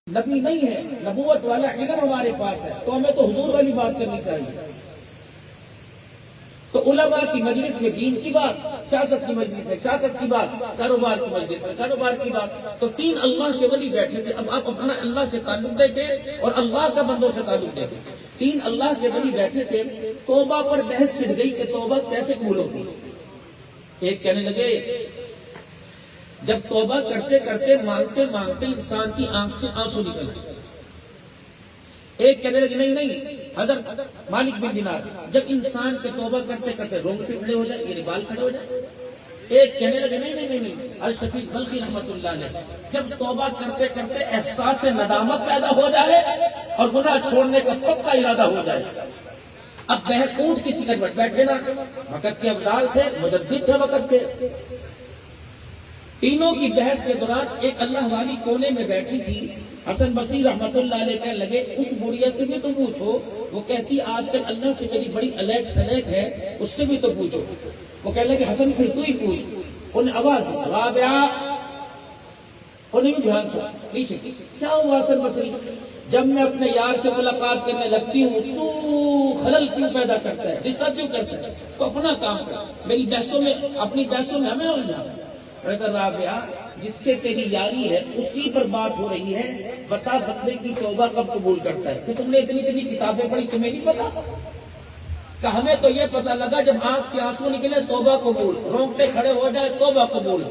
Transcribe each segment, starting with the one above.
نبی نہیں ہے، نبوت والا علم ہمارے پاس ہے، تو ہمیں تو حضور والی بات کرنی چاہیے۔ تو علماء کی مجلس میں دین کی بات، سیاست کی مجلس میں سیاست کی بات، کاروبار کی مجلس میں کاروبار کی بات۔ تو تین اللہ کے ولی بیٹھے تھے۔ اب آپ اپنا اللہ سے تعلق دیکھیں اور اللہ کا بندوں سے تعلق دیکھیں۔ تین اللہ کے ولی بیٹھے تھے، توبہ پر بحث چھڑ گئی کہ توبہ کیسے قبول ہوتی۔ ایک کہنے لگے جب توبہ کرتے کرتے مانگتے مانگتے انسان کی آنکھ سے آنسو نکل گئے۔ ایک کہنے لگے نہیں حضرت مالک بن دینار، جب انسان کے توبہ کرتے کرتے رونگٹے کھڑے ہو جائے، یعنی بال کھڑے ہو جائے۔ ایک کہنے لگے نہیں الشفیع بلخی رحمت اللہ علیہ، جب توبہ کرتے کرتے احساس ندامت پیدا ہو جائے اور گناہ چھوڑنے کا پکا ارادہ ہو جائے۔ اب بہکوٹ کی سکت پر بیٹھے نا، وقت کے ابدال تھے، مجدد تھے وقت کے۔ تینوں کی بحث کے دوران ایک اللہ والی کونے میں بیٹھی تھی، حسن بصری رحمت اللہ علیہ کہنے لگے اس بڑھیا سے بھی تو پوچھو، وہ کہتی آج کل اللہ سے میری بڑی الیک سلیک ہے، اس سے بھی تو پوچھو۔ وہ کہنے لگے حسن پھر تو ہی پوچھ۔ انہیں آواز رابعہ، انہیں بھی دھیان کیا پیچھے کیا ہوا حسن بصری، جب میں اپنے یار سے ملاقات کرنے لگتی ہوں تو خلل کیوں پیدا کرتا ہے، ڈسٹرب کیوں کرتا ہے، تو اپنا کام کر، میری بحثوں میں اپنی بحثوں میں ہمیں الجھا۔ رابعہ جس سے تیری یاری ہے اسی پر بات ہو رہی ہے، بتا بندے کی توبہ کب قبول کرتا ہے؟ کہ تم نے اتنی کتابیں پڑھی، تمہیں نہیں پتا؟ کہ ہمیں تو یہ پتا لگا جب آنکھ سے آنسو نکلے توبہ قبول، رونگٹے کھڑے ہو جائے توبہ قبول،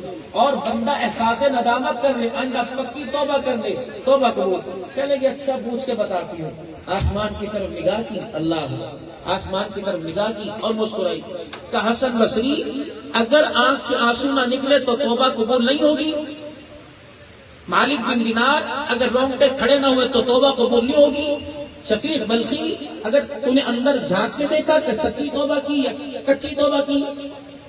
اور بندہ احساس ندامت کر لے، آئندہ پکی توبہ کر لے توبہ قبول۔ کہنے لگے اچھا پوچھ کے بتاتی ہوں۔ آسمان کی طرف نگاہ کی، اللہ آسمان کی طرف نگاہ کی اور مسکرائی۔ کہ حسن بصری اگر آنکھ سے آنسو نہ نکلے تو توبہ قبول نہیں ہوگی؟ مالک بن دینار اگر رونگٹے کھڑے نہ ہوئے تو توبہ قبول نہیں ہوگی؟ شفیع بلخی اگر تو نے اندر جھانک کے دیکھا کہ سچی توبہ کی یا کچی توبہ کی،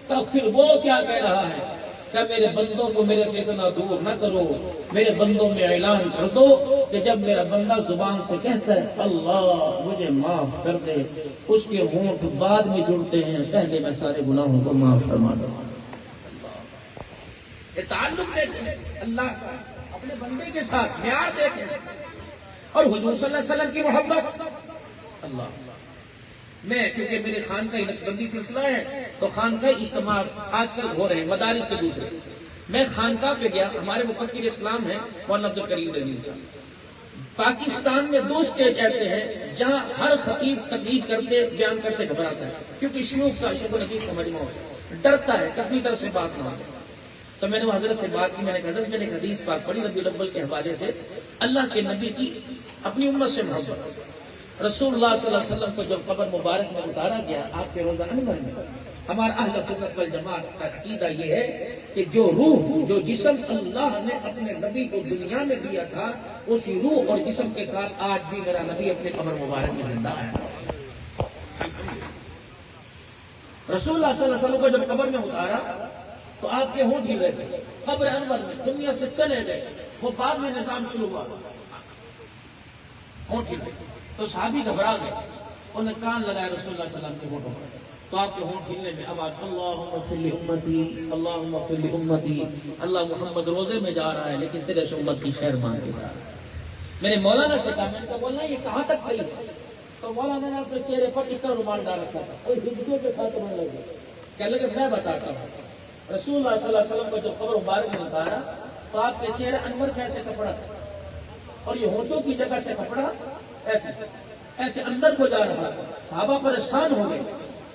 تو پھر وہ کیا کہہ رہا ہے کہ میرے بندوں کو میرے سے اتنا دور نہ کرو، میرے بندوں میں اعلان کر دو کہ جب میرا بندہ زبان سے کہتا ہے اللہ مجھے معاف کر دے، اس کے ہونٹ بعد میں جڑتے ہیں پہلے میں سارے گناہوں کو معاف فرما دوں۔ یہ تعلق دیکھیں اللہ کا اپنے بندے کے ساتھ، معیار دیکھیں، اور حضور صلی اللہ علیہ وسلم کی محبت۔ اللہ میں کیونکہ میرے خانقاہ نقشبندی سلسلہ ہے تو خانقاہ اجتماع آج کل ہو رہے ہیں مدارس کے دوسرے، میں خانقاہ پہ گیا، ہمارے مفکر اسلام ہیں مولانا عبدالکریم دلیل صاحب۔ پاکستان میں 2 اسٹیج ایسے ہیں جہاں ہر خطیب تقریر کرتے بیان کرتے گھبراتا ہے، کیونکہ شیوخ کا شیخ الحدیث کا مجموعہ ہے، ڈرتا ہے کہ اپنی طرف سے بات نہ ہو جائے۔ تو میں نے وہ حضرت سے بات کی، میں نے کہا حضرت میں نے ایک حدیث پاک پڑھی ربیع الاول کے حوالے سے، اللہ کے نبی کی اپنی امت سے محبت۔ رسول اللہ صلی اللہ علیہ وسلم کو جب قبر مبارک میں اتارا گیا آپ کے روزہ انور میں، ہمارا اہل سنت والجماعت کا عقیدہ یہ ہے کہ جو روح جو جسم اللہ نے اپنے نبی کو دنیا میں دیا تھا، اسی روح اور جسم کے ساتھ آج بھی میرا نبی اپنے قبر مبارک میں زندہ ہے۔ رسول اللہ صلی اللہ علیہ وسلم کو جب قبر میں اتارا تو آپ کے ہونٹ ہل رہے تھے، قبر انور میں دنیا سے چلے گئے، وہ بعد میں نظام شروع ہوا، ہونٹ ہل رہے تو صحابی گھبرا گئے، انہوں نے کان لگایا رسول اللہ صلی اللہ علیہ وسلم کے ہونٹوں پر، تو آپ کے ہونٹ ہلنے میں آواز اللہم اغفر لامتی اللہم اغفر لامتی، اللہ محمد روزے میں جا رہا ہے لیکن تیرے سے امت کی خیر مانگ کے جا رہا ہے۔ میں نے مولانا سے کہا، میں نے کہا مولانا یہ کہاں تک صحیح ہے؟ تو مولانا نے اپنے چہرے پر اس طرح رومال ڈال رکھا تھا اور ہجکوں کے خاتمہ لگے، کہنے لگے میں بتاتا ہوں۔ رسول اللہ صلی اللہ علیہ وسلم کو جب قبر مبارک میں اتارا تو آپ کے چہرے انور میں ایسے کپڑا تھا اور یہ ہونٹوں کی جگہ سے کپڑا ایسے اندر کو جا رہا، صحابہ پریشان ہو گئے۔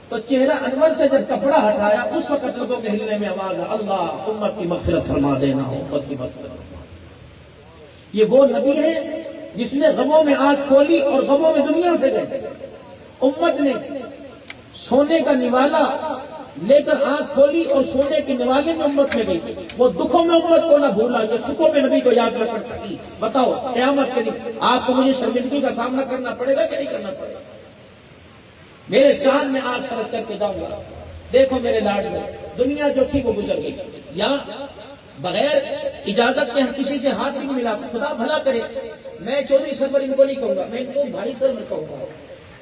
تو چہرہ انور سے جب کپڑا ہٹایا اس وقت لوگوں کے ہلنے میں آواز ہے اللہ امت کی مغفرت فرما دینا، امت کی مغفرت فرما۔ یہ وہ نبی ہے جس نے غموں میں آنکھ کھولی اور غموں میں دنیا سے گئے۔ امت نے سونے کا نوالا لے کر آنکھ کھولی اور سونے کے نوالے میں امت میں گئی، وہ دکھوں میں امت کو نہ بھولا، یہ سکھوں میں نبی کو یاد نہ کر سکی۔ بتاؤ قیامت کے دن آپ کو مجھے شرمندگی کا سامنا کرنا پڑے گا کہ نہیں کرنا پڑے گا؟ میرے چاند میں آج خرچ کر کے جاؤں گا، دیکھو میرے لاڈ میں دنیا جو تھی وہ گزر گئی، یا بغیر اجازت کے ہم کسی سے ہاتھ بھی نہیں ملا سکتے، خدا بھلا کرے۔ میں چودھری سرور ان کو نہیں کہوں گا، میں ان کو بھائی سرور کہوں گا۔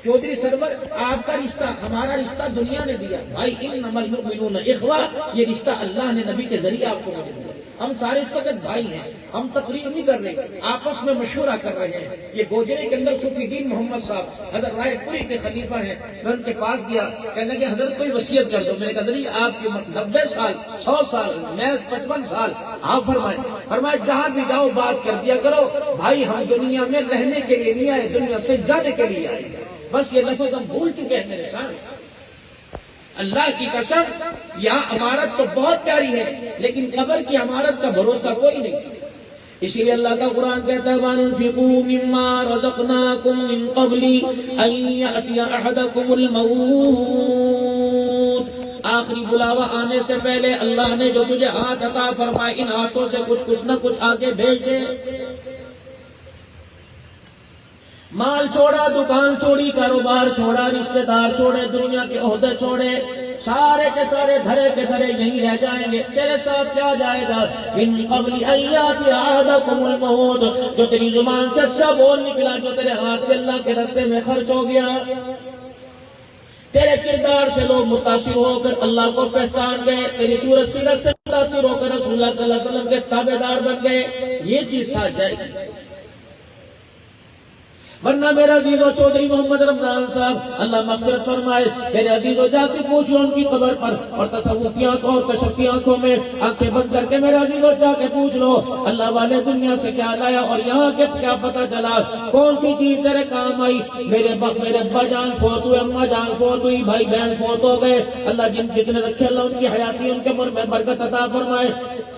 چودھری سرور آپ کا رشتہ ہمارا رشتہ دنیا نے دیا، بھائی انما المؤمنون اخوہ، یہ رشتہ اللہ نے نبی کے ذریعے آپ کو دیا۔ ہم سارے اس وقت بھائی ہیں، ہم تقریر نہیں کر رہے، آپس میں مشورہ کر رہے ہیں۔ یہ گوجرے کے اندر صوفی دین محمد صاحب حضرت رائے پوری کے خلیفہ ہیں، میں ان کے پاس گیا، کہنے لگے حضرت کوئی وصیت کر دو۔ میں نے کہا حضرت آپ کی 90 سال 100 سال میں 55 سال، آپ فرمائے جہاں بھی جاؤ بات کر دیا کرو بھائی ہم دنیا میں رہنے کے لیے نہیں آئے، دنیا سے جانے کے لیے آئے۔ بس یہ لفظ ہم بھول چکے ہیں میرے سامنے۔ اللہ کی قسم یہاں عمارت تو بہت پیاری ہے لیکن قبر کی عمارت کا بھروسہ کوئی نہیں۔ اسی لیے اللہ کا قرآن کہتا ہے وَأَنفِقُوا مِمَّا رَزَقْنَاكُم مِّن قَبْلِ أَن يَأْتِيَ أَحَدَكُمُ الْمَوْتُ۔ آخری بلاوا آنے سے پہلے اللہ نے جو تجھے ہاتھ عطا فرمائے ان ہاتھوں سے کچھ نہ کچھ آگے بھیج دے۔ مال چھوڑا، دکان چھوڑی، کاروبار چھوڑا، رشتہ دار چھوڑے، دنیا کے عہدے چھوڑے، سارے کے سارے دھرے کے دھرے یہیں رہ جائیں گے۔ تیرے ساتھ کیا جائے گا؟ من قبل ان یاتی احدکم الموت، جو تیری زبان سے اچھا بول نکلا، جو تیرے ہاتھ سے اللہ کے راستے میں خرچ ہو گیا، تیرے کردار سے لوگ متاثر ہو کر اللہ کو پہچان گئے، تیری صورت سیرت سے متاثر ہو کر رسول اللہ صلی اللہ علیہ وسلم کے تابعدار بن گئے، یہ چیز ساتھ جائے گی۔ ورنہ میرے عزیزو چودھری محمد رمضان صاحب اللہ مغفرت فرمائے، میرے عزیزو جا کے پوچھ لو ان کی قبر پر، اور تصوفی آنکھوں اور کشفی آنکھوں میں آنکھیں بند کر کے میرے عزیزو جا کے پوچھ لو اللہ والے دنیا سے کیا لایا اور یہاں کے کیا پتہ چلا، کون سی چیز تیرے کام آئی۔ میرے ابا جان فوت ہوئے، اماں جان فوت ہوئی، بھائی بہن فوت ہو گئے، اللہ جتنے رکھے اللہ ان کی حیاتی ان کے عمر میں برکت عطا فرمائے۔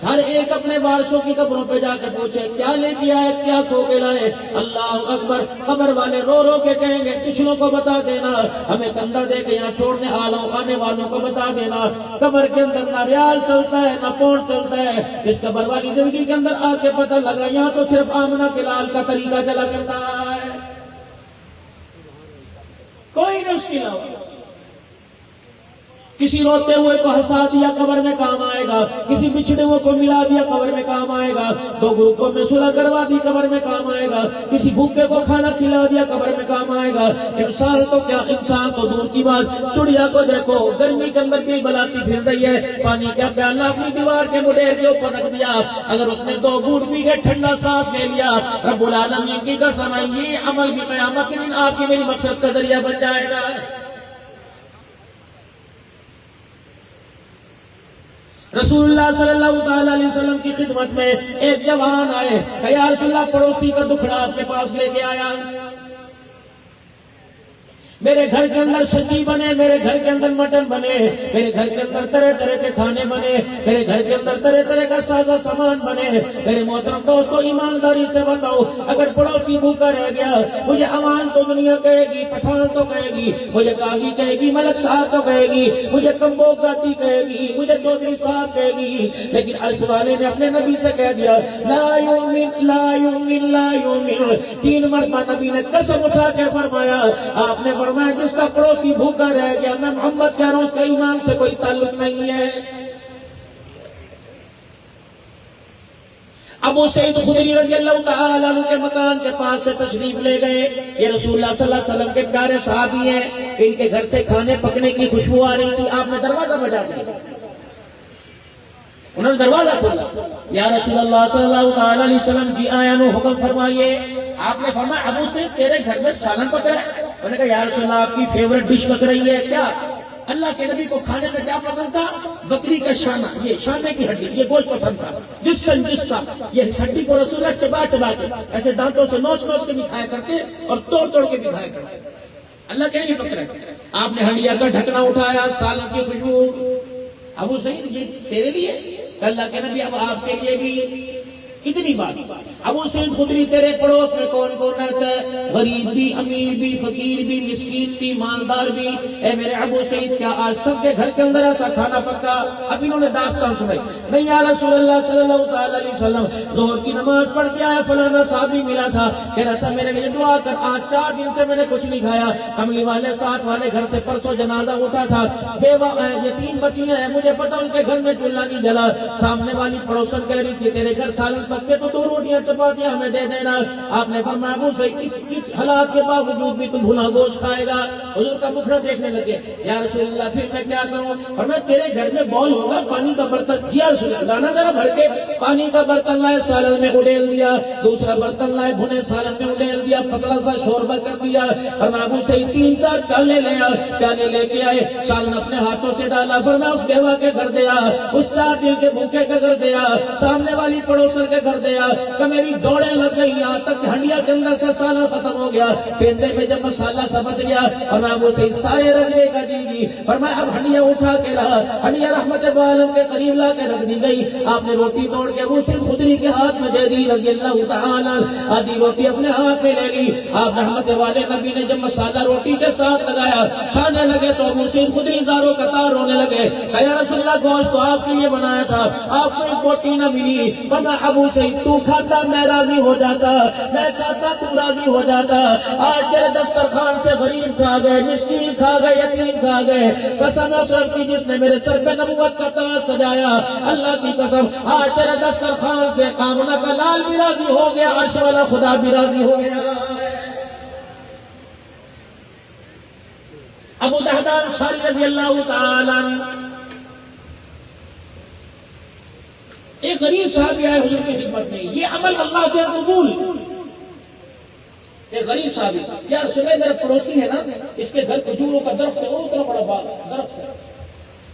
ہر ایک اپنے وارثوں کی قبروں پہ جا کے پوچھے کیا لے کے آئے، کیا کھو کے لائے۔ اللہ اکبر، قبر والے رو رو کے کہیں گے پچھلوں کو بتا دینا، ہمیں کندھا دے کے یہاں چھوڑنے آنے والوں کو بتا دینا، قبر کے اندر نہ ریال چلتا ہے نہ پونڈ چلتا ہے۔ اس قبر والی زندگی کے اندر آ کے پتہ لگا یہاں تو صرف آمنہ کے لال کا طریقہ چلا کرتا ہے، کوئی نہیں اس کے علاوہ۔ کسی روتے ہوئے کو ہنسا دیا قبر میں کام آئے گا، کسی بچھڑے ہوئے کو ملا دیا قبر میں کام آئے گا، دو گروپوں میں صلح کروا دی قبر میں کام آئے گا، کسی بھوکے کو کھانا کھلا دیا قبر میں کام آئے گا۔ انسان تو کیا، انسان تو دور کی بات، چڑیا کو دیکھو گرمی کے اندر بھی بلاتی پھر رہی ہے، پانی کا پیالہ اپنی دیوار کے مڈیر کے اوپر رکھ دیا، اگر اس نے 2 گھونٹ پی کے ٹھنڈا سانس لے لیا، رب العالمین کی قسم ہے یہ عمل بھی قیامت کے دن آپ کی میری مغفرت کا ذریعہ بن جائے گا۔ رسول اللہ صلی اللہ تعالی علیہ وسلم کی خدمت میں ایک جوان آئے کہ یا رسول اللہ پڑوسی کا دکھڑا آپ کے پاس لے کے آیا، میرے گھر کے اندر سبزی بنے، میرے گھر کے اندر مٹن بنے، میرے گھر کے اندر طرح طرح کے کھانے بنے، میرے گھر کے اندر طرح طرح کا ساز و سامان بنے۔ میرے محترم دوستو ایمانداری سے بتاؤ، اگر پڑوسی بھوکا رہ گیا، مجھے عوام تو دنیا کہے گی، پٹھان تو کہے گی، مجھے قاضی کہے گی، ملک صاحب تو کہے گی، مجھے کمبو گاتی کہے گی، مجھے چودھری صاحب کہے گی، لیکن عرش والے نے اپنے نبی سے کہہ دیا لا یؤمن لا یؤمن لا یؤمن۔ 3 مرتبہ نبی نے قسم اٹھا کے فرمایا، آپ نے فرمایا جس کا پڑوسی بھوکا رہ گیا، میں محمد کہہ رہا ہوں اس کا ایمان سے کوئی تعلق نہیں ہے۔ ابو سعید خدری رضی اللہ تعالیٰ عنہ کے مکان کے پاس سے تشریف لے گئے، یہ رسول اللہ صلی اللہ علیہ وسلم کے پیارے صحابی ہیں، ان کے گھر سے کھانے پکنے کی خوشبو آ رہی تھی، آپ نے دروازہ بجا دیا، انہوں نے دروازہ کھولا، یا رسول اللہ صلی اللہ تعالیٰ علیہ وسلم جی آیا نو حکم فرمائیے۔ آپ نے فرمایا ابو سعید تیرے گھر میں سالن پک رہا ہے؟ انہوں نے کہا یا رسول اللہ آپ کی فیورٹ ڈش پک رہی ہے کیا؟ اللہ کے نبی کو کھانے میں کیا پسند تھا؟ بکری کا شانہ، یہ شانے کی ہڈی، یہ گوشت پسند تھا، جسا یہ ہڈی کو رسول اللہ چبا چبا کے ایسے دانتوں سے نوچ نوچ کے بھی کھایا کرتے اور توڑ توڑ کے بھی کھایا کرتے۔ اللہ کے نبی پک رہے، آپ نے ہنڈیا کا ڈھکنا اٹھایا، سالن کی خوشبو، ابو سعید یہ تیرے لیے؟ اللہ کے نبی اب آپ کے لیے بھی کتنی بات۔ ابو سعید خدری تیرے پڑوس میں کون کون رہتا ہے؟ غریب بھی، امیر بھی، فقیر بھی، مسکین بھی، مالدار بھی۔ اے میرے ابو سعید کیا آج سب کے گھر کے اندر ایسا کھانا پکا؟ اب انہوں نے داستان سنائی، نہیں یا رسول اللہ صلی اللہ تعالی علیہ وسلم ظہر کی نماز پڑھ کے آیا، فلانا صحابی ملا تھا، کہہ رہا تھا میرے لیے دعا کر، آج 4 دن سے میں نے کچھ نہیں کھایا، کملی والے ساتھ والے گھر سے پرسوں جنازہ اٹھا تھا، بیوہ یتیم بچیاں ہیں، مجھے پتا ان کے گھر میں چولہا نہیں جلا۔ سامنے والی پڑوسن کہہ رہی تھی تیرے گھر سالن پکے تو 2 روٹیاں چپاتیاں ہمیں دے دینا. آپ نے فرمایا ابو سعید اس حالات کے باوجود بھی تم بھنا گوشت کھائے گا. حضور کا مکھڑا دیکھنے لگے. یا رسول اللہ پھر میں کیا کروں؟ فرمایا تیرے گھر میں بول ہوگا پانی کا برتن. جی یا رسول اللہ لانا ذرا بھر کے. پانی کا برتن لائے, سالن میں اڈیل دیا. دوسرا برتن لائے, بھنے سالن میں اڈیل دیا, پتلا سا شوربہ کر دیا. فرمایا ابو سعید 3-4 پیالے لے آئے, پیالے لے کے آئے, سالن اپنے ہاتھوں سے ڈالا. فرمایا اس بیوہ کے گھر دیا, اس 4 دن کے بھوکے کے گھر دیا, سامنے والی پڑوسر کے گھر دیا. کہ میری دوڑیں لگ گئی یہاں تک ہنڈیا کے اندر سے سالن ختم ہو گیا. پیندے میں جب مسالہ سمجھ گیا, فرمایا ابو سعید سارے رجے کا جی. فرمایا اب ہنڈیا اٹھا کے رہا, ہنڈیا رحمت عالم کے قریب لا کے رکھ دی گئی. آپ نے روٹی توڑ کے ابو سعید خدری کے ہاتھ میں دے دی رضی اللہ تعالی. آدھی روٹی اپنے ہاتھ میں لے لی. آپ رحمت والے نبی نے جب مسالہ روٹی کے ساتھ لگایا کھانے لگے تو ابو سعید خدری زاروں قطار رونے لگے. کہ یا رسول اللہ گوشت تو آپ کے لیے بنایا تھا, آپ کو ایک بوٹی نہ ملی. فرمایا ابو سعید تو کھاتا میں راضی ہو جاتا, میں کھاتا تو راضی ہو جاتا. آج تیرے دسترخوان سے غریب کھا گئے, مسکین کھا گئے, یتیم کھا گئے. قسم اشرف کی جس نے میرے سر پہ نبوت کا تاج سجایا, اللہ کی قسم آج تیرے دسترخوان سے کامنا کا لال بھی راضی ہو گیا, عرش والا خدا بھی راضی ہو گیا. ابو دہدہ انصاری رضی اللہ تعالی عنہ ایک غریب صاحب آئے حضور کی خدمت میں. یہ عمل اللہ کے قبول. ایک غریب صاحب, یا رسول اللہ میرا پڑوسی ہے نا, اس کے گھر کھجوروں کا درخت ہے, وہ اتنا بڑا باغ درخت ہے.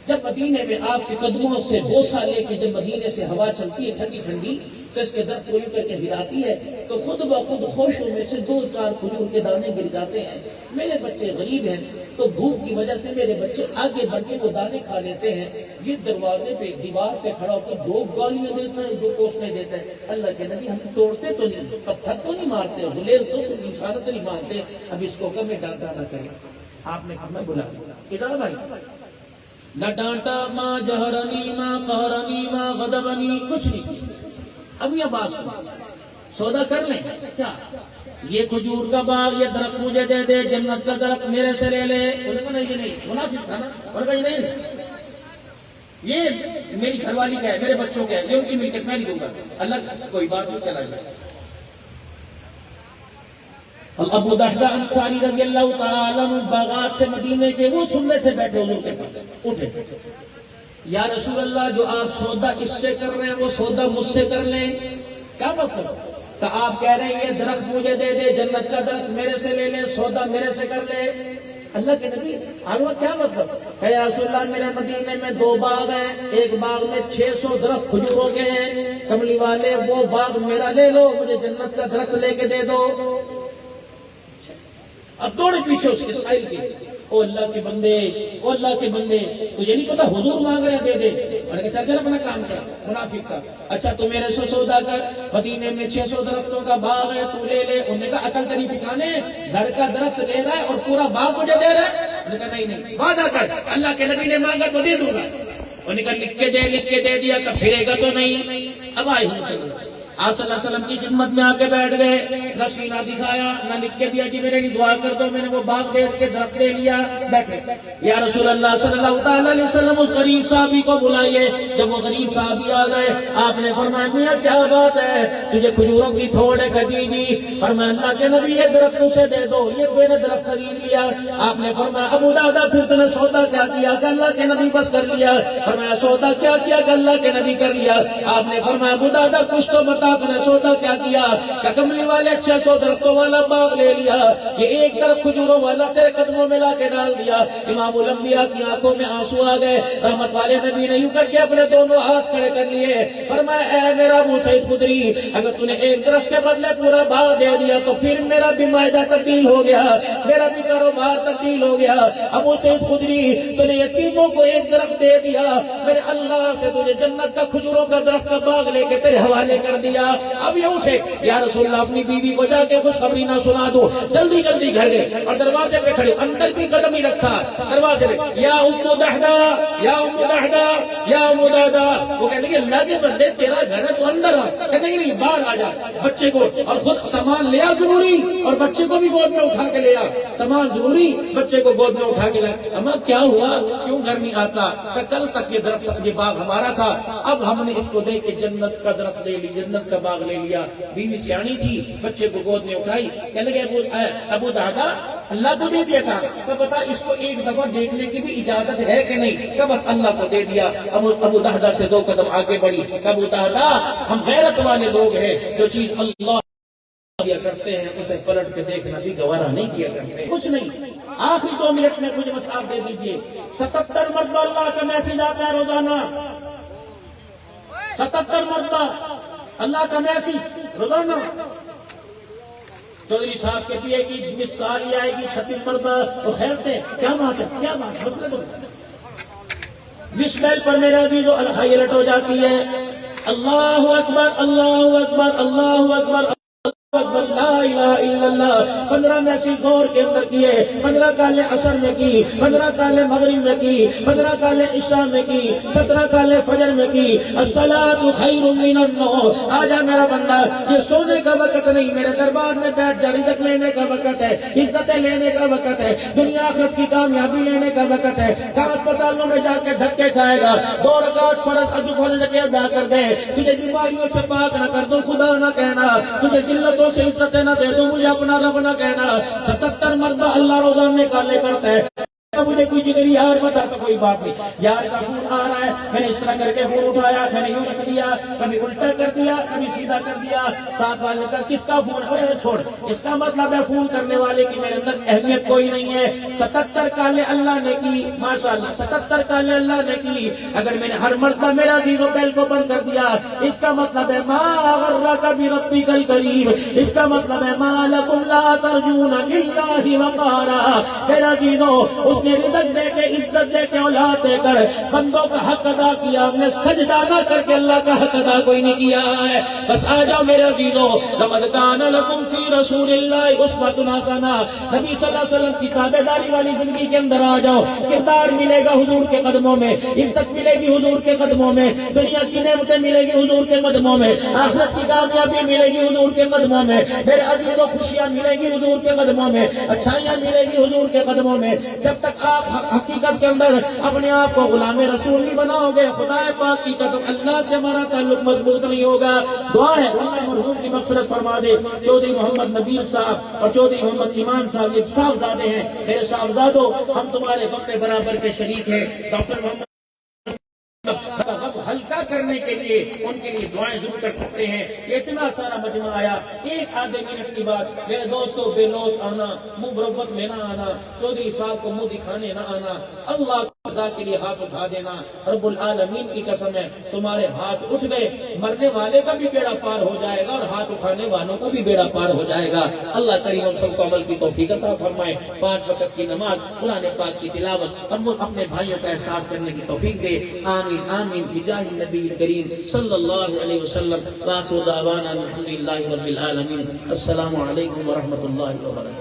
جب مدینے میں آپ کے قدموں سے بوسہ لے کے جب مدینے سے ہوا چلتی ہے ٹھنڈی ٹھنڈی, تو اس کے درخت کو یوں کر کے ہلاتی ہے تو خود بخود خوشوں میں سے 2-4 کھجور کے دانے گر جاتے ہیں. میرے بچے غریب ہیں تو بھوک کی وجہ سے میرے بچے آگے بڑھ کے وہ دانے کھا لیتے ہیں. یہ دروازے پہ دیوار پہ کھڑا ہو کر جو گالیاں دیتا ہے, جو کوسنے دیتا ہے. اللہ کے نبی ہم توڑتے تو نہیں, پتھر تو نہیں مارتے, غلیل تو صرف اشارت نہیں مارتے, اب اس کو کم ڈانٹا نہ کریں. آپ نے فرمایا بلا ادھر بھائی, نہ ڈانٹا, ماں جہرنی ماں قہرنی ماں غضبنی, کچھ نہیں. اب یہ بات سودا کر لیں کیا؟ یہ کھجور کا باغ, یہ درخت مجھے دے دے, جنت کا درخت میرے سے لے لے. انہوں نے کہا نہیں, یہ نہیں, منافق تھا نا. انہوں نے کہا نہیں, یہ میری گھر والی کا ہے, میرے بچوں کا ہے, یہ ان کی ملکیت میں نہیں دوں گا. اللہ کوئی بات نہیں, چلا گیا. ابو دہدہ انصاری رضی اللہ تعالیٰ عنہ باغات سے مدینے کے وہ سننے سے بیٹھے حضور کے پاس, اٹھے. یا رسول اللہ جو آپ سودا اس سے کر رہے ہیں وہ سودا مجھ سے کر لیں. کیا مطلب؟ تو آپ کہہ رہے ہیں یہ درخت مجھے دے دے, جنت کا درخت میرے سے لے لے, سودا میرے سے کر لے. اللہ کے نبی آنوا کیا مطلب؟ کہ یا رسول اللہ میرے مدینے میں 2 باغ ہیں, ایک باغ میں 600 درخت کھجوروں کے ہیں, کملی والے وہ باغ میرا لے لو, مجھے جنت کا درخت لے کے دے دو. اب دوڑے پیچھے اس کے سائل کے, او اللہ کے بندے, او اللہ کے بندے, تجھے نہیں پتا حضور مانگ رہے دے دے. میں نے کہا چل اپنا کام کر, منافق کا. اچھا تو میرے سے سودا کر, مدینے میں 600 درختوں کا باغ ہے, تو لے لے. انہوں نے کہا عقل تیری ٹھکانے, گھر کا درخت لے رہا ہے اور پورا باغ مجھے دے رہا ہے. میں نے کہا نہیں, وعدہ کر, اللہ کے نبی نے مانگا تو دے دوں گا. انہوں نے کہا لکھ کے دے دیا, تو پھرے گا تو نہیں. اب آئے ہوں آپ صلی اللہ علیہ وسلم کی خدمت میں آ کے بیٹھ گئے, نہ سینہ دکھایا, نہ لکھ کے دیا کہ میرے لیے دعا کر دو, میں نے وہ باغ دے کے درخت لے لیا, بیٹھے. یا رسول اللہ صلی اللہ تعالی علیہ وسلم اس غریب صحابی کو بلائیے. جب وہ غریب صحابی آ گئے, آپ نے فرمایا میاں کیا بات ہے, تجھے کھجوروں کی تھوڑے خریدی. فرمایا اللہ کے نبی یہ درخت اسے دے دو, یہ کوئی نے درخت خرید لیا. آپ نے فرمایا ابو دہدہ پھر تم نے سودا کیا کیا؟ کہ اللہ کے نبی بس کر لیا. فرمایا سودا کیا کیا؟ کہ اللہ کے نبی کر لیا. آپ نے فرمایا ابو دہدہ کچھ تو بتا, تو نے سودا کیا کیا؟ کہ کملی والے 600 درختوں والا باغ لے لیا, یہ ایک درخت کھجوروں والا تیرے قدموں میں لا کے ڈال دیا. امام الانبیاء کی آنکھوں میں آنسو آ گئے. رحمت والے نبی نے یوں کر کے اپنے دونوں ہاتھ کھڑے کر لیے. فرمایا اے میرا ابو سعید خدری, اگر تو نے ایک درخت کے بدلے پورا باغ دے دیا تو پھر میرا بھی معاہدہ تبدیل ہو گیا, میرا بھی کاروبار تبدیل ہو گیا. ابو سعید خدری تو نے یتیموں کو ایک درخت دے دیا, میرے اللہ سے تجھے جنت کا کھجوروں کا درخت کا باغ لے کے تیرے حوالے کر دیا. اب یہ اٹھے, یا رسول اللہ اپنی بیوی کو جا کے خوشخبری نہ سنا دو. جلدی جلدی گھر گئے اور دروازے پہ کھڑے, اندر بھی قدم ہی رکھا دروازے پہ, یا ام دہدہ, یا ام دہدہ, یا ام دہدہ. وہ کہنے لگے اللہ کے بندے تیرا گھر ہے تو اندر آ. کہتے ہیں نہیں باہر آ جا, بچے کو اور خود سامان لیا ضروری, اور بچے کو بھی گود میں اٹھا کے لیا. سامان ضروری, بچے کو گود میں اٹھا کے لیا. اما کیا ہوا, کیوں گھر نہیں آتا؟ کہ کل تک یہ درخت یہ باغ ہمارا تھا, اب ہم نے اس کو دے کے جنت کا درخت لے لی, جنت محبت کا باغ لے لیا. بیوی سیانی تھی, بچے کو گود میں اٹھائی, کہنے لگے ابو دادا اللہ کو دے دیا تھا, تو بتا اس کو ایک دفعہ دیکھنے کی بھی اجازت ہے کہ نہیں؟ کہ بس اللہ کو دے دیا. ابو دہدا سے 2 قدم آگے بڑھی, ابو دہدا ہم غیرت والے لوگ ہیں, جو چیز اللہ دیا کرتے ہیں اسے پلٹ کے دیکھنا بھی گوارا نہیں کیا کرتے. کچھ نہیں, آخری 2 منٹ میں مجھے بس آپ دے دیجئے. 77 مرتبہ اللہ کا میسج آتا ہے روزانہ, 77 مرتبہ اللہ کا میسج روزانہ. چودھری صاحب کے پیے کی مس کال ہی آئے گی 36 مرتبہ, تو خیر تھے. کیا بات ہے, کیا بات مسئلہ تو مس بیل پر میرا عزیز ہائی الرٹ ہو جاتی ہے. اللہ اکبر, اللہ اکبر, اللہ اکبر, لا الہ الا اللہ. 15 میسج زور کے اندر کیے, 15 کالے عصر میں کی, 15 کالے مغرب میں کی, 15 کالے عشاء میں کی, 17 کالے فجر میں کی. الصلاۃ خیر من النوم. آجا میرا بندہ, یہ سونے کا وقت نہیں, میرے دربار میں بیٹھ جا. رزق لینے کا وقت ہے, عزتیں لینے کا وقت ہے, دنیا آخرت کی کامیابی لینے کا وقت ہے. کہاں اسپتالوں میں جا کے دھکے کھائے گا. 2 رکعت فرض اجو کے ادا کر دے. تجھے بیماریوں سے پاک نہ کر دو خدا نہ کہنا, تجھے ذلتوں سے عزتیں نہ دے دو مجھے اپنا رب نہ کہنا. 77 مرتبہ اللہ روزانہ نکالے کرتا ہے. مجھے کوئی جگری یار بتا تو کوئی بات نہیں, یار کا فون آ رہا ہے, میں نے اس طرح کر کے فون اٹھایا, میں نے یوں رکھ دیا, کبھی الٹا کر دیا, کبھی سیدھا کر دیا. ساتھ والے کا کس کا فون ہے, چھوڑ, اس کا مطلب ہے فون کرنے والے کی میرے اندر اہمیت کوئی نہیں ہے. 77 کالے اللہ نے کی, ماشاءاللہ 77 کالے اللہ نے کی. اگر میں نے ہر مرتبہ میرا عزیزو بیل کو بند کر دیا, اس کا مطلب ہے ما غرک بربک الکریم, اس کا مطلب ہے ما لکم لا ترجون للہ وقارا. میرا عزیزو اس نے رزق دے کے, عزت دے کے, اولاد دے کر بندوں کا حق ادا کیا, ہم نے سجدہ نہ کر کے اللہ کا حق ادا کوئی نہیں کیا ہے. بس آ جاؤ میرے عزیزو, لقد کان لکم فی رسول اللہ اسوۃ حسنہ. نبی صلی اللہ علیہ وسلم کی تابعداری والی زندگی کے اندر آ جاؤ. کردار ملے گا حضور کے قدموں میں, عزت ملے گی حضور کے قدموں میں, دنیا کی نعمتیں ملے گی حضور کے قدموں میں, آخرت کی کامیابی ملے گی حضور کے قدموں میں. میرے عزیزو خوشیاں ملے گی حضور کے قدموں میں, اچھائیاں ملے گی حضور کے قدموں میں. جب تک آپ حقیقت کے اندر اپنے آپ کو غلام رسول نہیں بناؤ گے, خدا پاک کی قسم اللہ سے ہمارا تعلق مضبوط نہیں ہوگا. دعا ہے اللہ مرحوم کی مغفرت فرما دے. چودھری محمد نبیل صاحب اور چودھری محمد ایمان صاحب یہ صاحبزادے ہیں. میرے صاحبزادوں, ہم تمہارے وقت برابر کے شریک ہیں. ڈاکٹر محمد ہلکا کرنے کے لیے ان کے لیے دعائیں ضرور کر سکتے ہیں. اتنا سارا مجمع آیا, 1 آدھے منٹ کی بات. میرے دوستوں, بے لوس آنا, منہ بربت میں نہ آنا, چودھری صاحب کو منہ دکھانے نہ آنا, اللہ رضا کے لیے ہاتھ اٹھا دینا. رب العالمین کی قسم ہے تمہارے ہاتھ اٹھ گئے, مرنے والے کا بھی بیڑا پار ہو جائے گا اور ہاتھ اٹھانے والوں کا بھی بیڑا پار ہو جائے گا. اللہ کریم ہم سب کو عمل کی توفیق عطا فرمائے. 5 وقت کی نماز, قرآن پاک کی تلاوت اور اپنے بھائیوں کا احساس کرنے کی توفیق دے. آمین آمین بجاہ النبی کریم صلی اللہ علیہ وسلم. وآخر دعوانا الحمدللہ رب العالمین. السلام علیکم ورحمۃ اللہ وبرکاتہ.